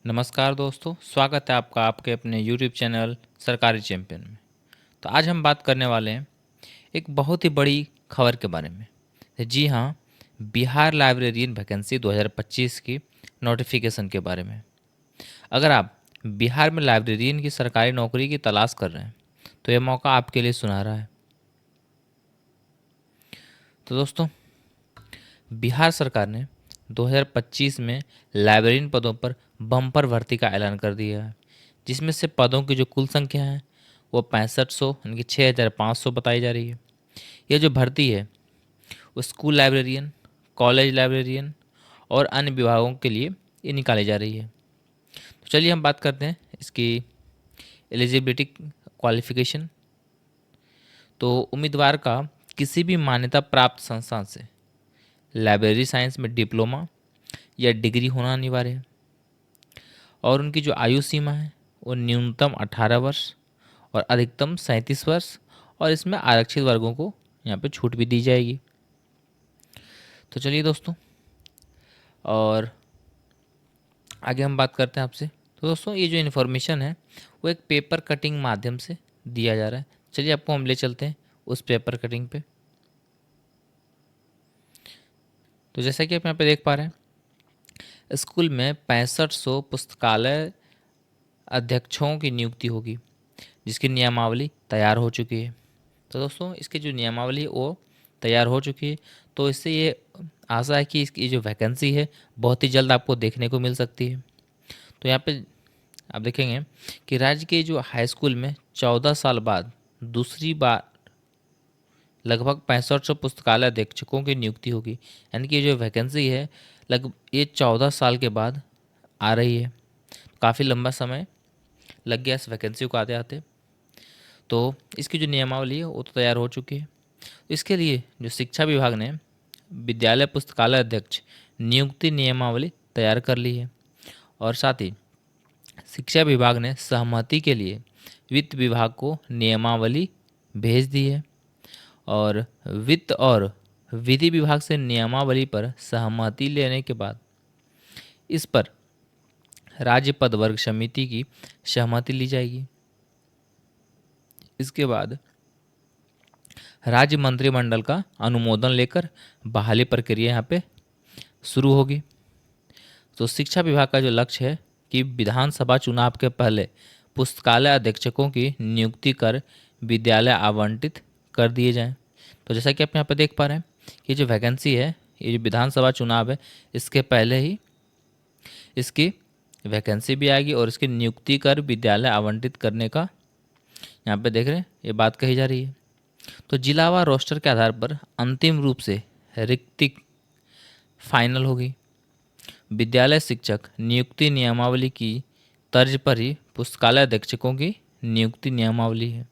नमस्कार दोस्तों, स्वागत है आपका आपके अपने YouTube चैनल सरकारी चैंपियन में। तो आज हम बात करने वाले हैं एक बहुत ही बड़ी खबर के बारे में। जी हाँ, बिहार लाइब्रेरियन वैकेंसी 2025 की नोटिफिकेशन के बारे में। अगर आप बिहार में लाइब्रेरियन की सरकारी नौकरी की तलाश कर रहे हैं तो यह मौका आपके लिए सुनहरा है। तो दोस्तों, बिहार सरकार ने 2025 में लाइब्रेरियन पदों पर बम्पर भर्ती का ऐलान कर दिया है, जिसमें से पदों की जो कुल संख्या है वो 6500 यानी कि 6500 बताई जा रही है। यह जो भर्ती है वो स्कूल लाइब्रेरियन, कॉलेज लाइब्रेरियन और अन्य विभागों के लिए ये निकाली जा रही है। तो चलिए हम बात करते हैं इसकी एलिजिबिलिटी क्वालिफिकेशन। तो उम्मीदवार का किसी भी मान्यता प्राप्त संस्थान से लाइब्रेरी साइंस में डिप्लोमा या डिग्री होना अनिवार्य है और उनकी जो आयु सीमा है वो न्यूनतम 18 वर्ष और अधिकतम 37 वर्ष, और इसमें आरक्षित वर्गों को यहाँ पे छूट भी दी जाएगी। तो चलिए दोस्तों, और आगे हम बात करते हैं आपसे। तो दोस्तों, ये जो इन्फॉर्मेशन है वो एक पेपर कटिंग माध्यम से दिया जा रहा है। चलिए आपको हम ले चलते हैं उस पेपर कटिंग पे। तो जैसा कि आप यहाँ पे देख पा रहे हैं, स्कूल में 6500 पुस्तकालय अध्यक्षों की नियुक्ति होगी, जिसकी नियमावली तैयार हो चुकी है। तो दोस्तों, इसकी जो नियमावली है वो तैयार हो चुकी है। तो इससे ये आशा है कि इसकी जो वैकेंसी है बहुत ही जल्द आपको देखने को मिल सकती है। तो यहाँ पे आप देखेंगे कि राज्य के जो हाई स्कूल में 14 साल बाद दूसरी बार लगभग 6500 पुस्तकालय अधीक्षकों की नियुक्ति होगी। यानी कि ये जो वैकेंसी है लगभग ये 14 साल के बाद आ रही है। काफ़ी लंबा समय लग गया इस वैकेंसी को आते आते। तो इसकी जो नियमावली है वो तो तैयार हो चुकी है। इसके लिए जो शिक्षा विभाग ने विद्यालय पुस्तकालय अध्यक्ष नियुक्ति नियमावली तैयार कर ली है, और साथ ही शिक्षा विभाग ने सहमति के लिए वित्त विभाग को नियमावली भेज दी है, और वित्त और विधि विभाग से नियमावली पर सहमति लेने के बाद इस पर राज्य पद वर्ग समिति की सहमति ली जाएगी। इसके बाद राज्य मंत्रिमंडल का अनुमोदन लेकर बहाली प्रक्रिया यहाँ पे शुरू होगी। तो शिक्षा विभाग का जो लक्ष्य है कि विधानसभा चुनाव के पहले पुस्तकालय अधीक्षकों की नियुक्ति कर विद्यालय आवंटित कर दिए जाएं। तो जैसा कि आप यहाँ पे देख पा रहे हैं, ये जो वैकेंसी है, ये जो विधानसभा चुनाव है, इसके पहले ही इसकी वैकेंसी भी आएगी और इसकी नियुक्ति कर विद्यालय आवंटित करने का यहाँ पे देख रहे हैं ये बात कही जा रही है। तो जिलावार रोस्टर के आधार पर अंतिम रूप से रिक्ति फाइनल होगी। विद्यालय शिक्षक नियुक्ति नियमावली की तर्ज पर ही पुस्तकालय अधीक्षकों की नियुक्ति नियमावली है।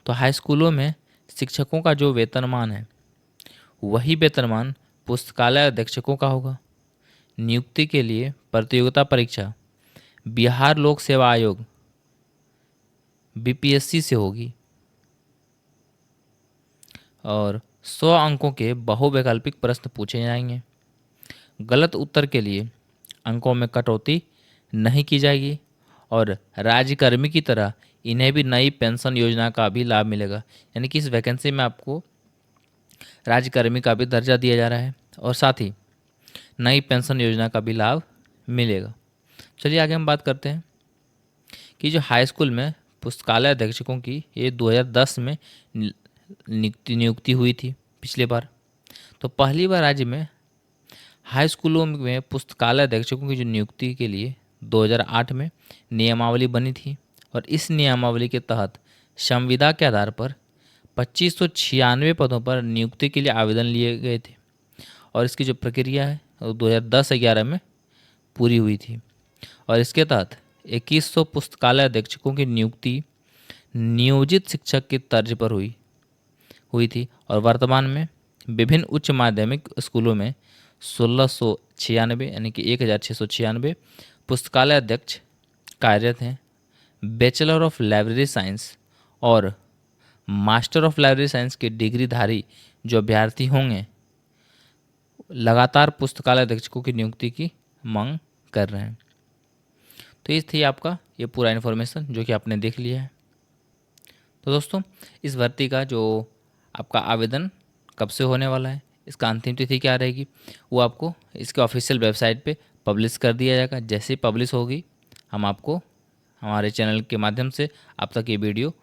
तो हाई स्कूलों में शिक्षकों का जो वेतनमान है वही वेतनमान पुस्तकालय अधीक्षकों का होगा। नियुक्ति के लिए प्रतियोगिता परीक्षा बिहार लोक सेवा आयोग बीपीएससी से होगी, और 100 अंकों के बहुवैकल्पिक प्रश्न पूछे जाएंगे। गलत उत्तर के लिए अंकों में कटौती नहीं की जाएगी, और राज्यकर्मी की तरह इन्हें भी नई पेंशन योजना का भी लाभ मिलेगा। यानी कि इस वैकेंसी में आपको राज्यकर्मी का भी दर्जा दिया जा रहा है और साथ ही नई पेंशन योजना का भी लाभ मिलेगा। चलिए आगे हम बात करते हैं कि जो हाई स्कूल में पुस्तकालय अधीक्षकों की ये 2010 में नियुक्ति हुई थी पिछले बार। तो पहली बार राज्य में हाई स्कूलों में पुस्तकालय अधीक्षकों की जो नियुक्ति के लिए 2008 में नियमावली बनी थी, और इस नियमावली के तहत संविदा के आधार पर 2596 पदों पर नियुक्ति के लिए आवेदन लिए गए थे, और इसकी जो प्रक्रिया है वो 2010-11 में पूरी हुई थी, और इसके तहत 2100 पुस्तकालय अधीक्षकों की नियुक्ति नियोजित शिक्षक की तर्ज पर हुई थी, और वर्तमान में विभिन्न उच्च माध्यमिक स्कूलों में 1696 यानी कि 1696 पुस्तकालय अध्यक्ष कार्यरत हैं। बैचलर ऑफ लाइब्रेरी साइंस और मास्टर ऑफ लाइब्रेरी साइंस के डिग्रीधारी जो अभ्यर्थी होंगे लगातार पुस्तकालय अधीक्षकों की नियुक्ति की मांग कर रहे हैं। तो ये थी आपका ये पूरा इन्फॉर्मेशन जो कि आपने देख लिया है। तो दोस्तों, इस भर्ती का जो आपका आवेदन कब से होने वाला है, इसका अंतिम तिथि क्या रहेगी, वो आपको इसके ऑफिशियल वेबसाइट पे पब्लिश कर दिया जाएगा। जैसे ही पब्लिश होगी हम आपको हमारे चैनल के माध्यम से आप तक ये वीडियो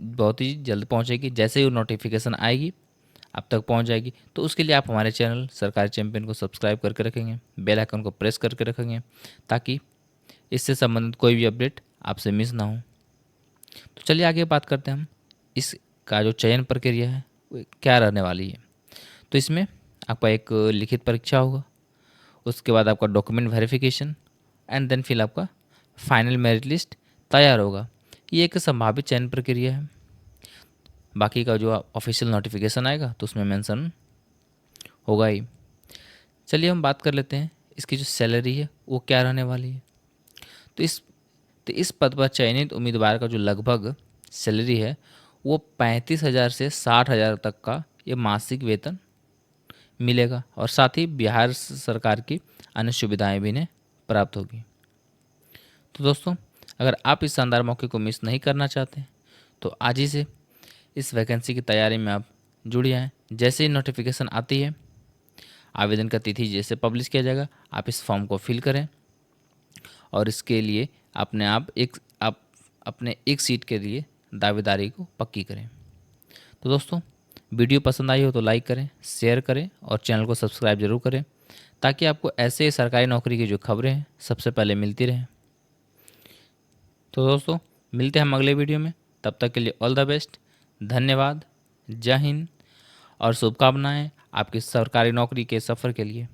बहुत ही जल्द पहुंचेगी। जैसे ही वो नोटिफिकेशन आएगी आप तक पहुंच जाएगी। तो उसके लिए आप हमारे चैनल सरकारी चैंपियन को सब्सक्राइब करके रखेंगे, बेल आइकन को प्रेस करके रखेंगे, ताकि इससे संबंधित कोई भी अपडेट आपसे मिस ना हो। तो चलिए आगे बात करते हैं हम इसका जो चयन प्रक्रिया है वो क्या रहने वाली है। तो इसमें आपका एक लिखित परीक्षा होगा, उसके बाद आपका डॉक्यूमेंट वेरिफिकेशन एंड देन फिर आपका फाइनल मेरिट लिस्ट तैयार होगा। ये एक संभावित चयन प्रक्रिया है। बाकी का जो ऑफिशियल नोटिफिकेशन आएगा तो उसमें मेंशन होगा ही। चलिए हम बात कर लेते हैं इसकी जो सैलरी है वो क्या रहने वाली है। तो इस पद पर चयनित उम्मीदवार का जो लगभग सैलरी है वो 35,000 से 60,000 तक का ये मासिक वेतन मिलेगा, और साथ ही बिहार सरकार की अन्य सुविधाएं भी इन्हें प्राप्त होगी। तो दोस्तों, अगर आप इस शानदार मौके को मिस नहीं करना चाहते तो आज ही से इस वैकेंसी की तैयारी में आप जुड़ जाएं। जैसे ही नोटिफिकेशन आती है, आवेदन का तिथि जैसे पब्लिश किया जाएगा, आप इस फॉर्म को फिल करें और इसके लिए आप अपने एक सीट के लिए दावेदारी को पक्की करें। तो दोस्तों, वीडियो पसंद आई हो तो लाइक करें, शेयर करें और चैनल को सब्सक्राइब जरूर करें, ताकि आपको ऐसे सरकारी नौकरी की जो खबरें हैं सबसे पहले मिलती रहें। तो दोस्तों, मिलते हैं हम अगले वीडियो में। तब तक के लिए ऑल द बेस्ट, धन्यवाद, जय हिंद और शुभकामनाएं आपकी सरकारी नौकरी के सफ़र के लिए।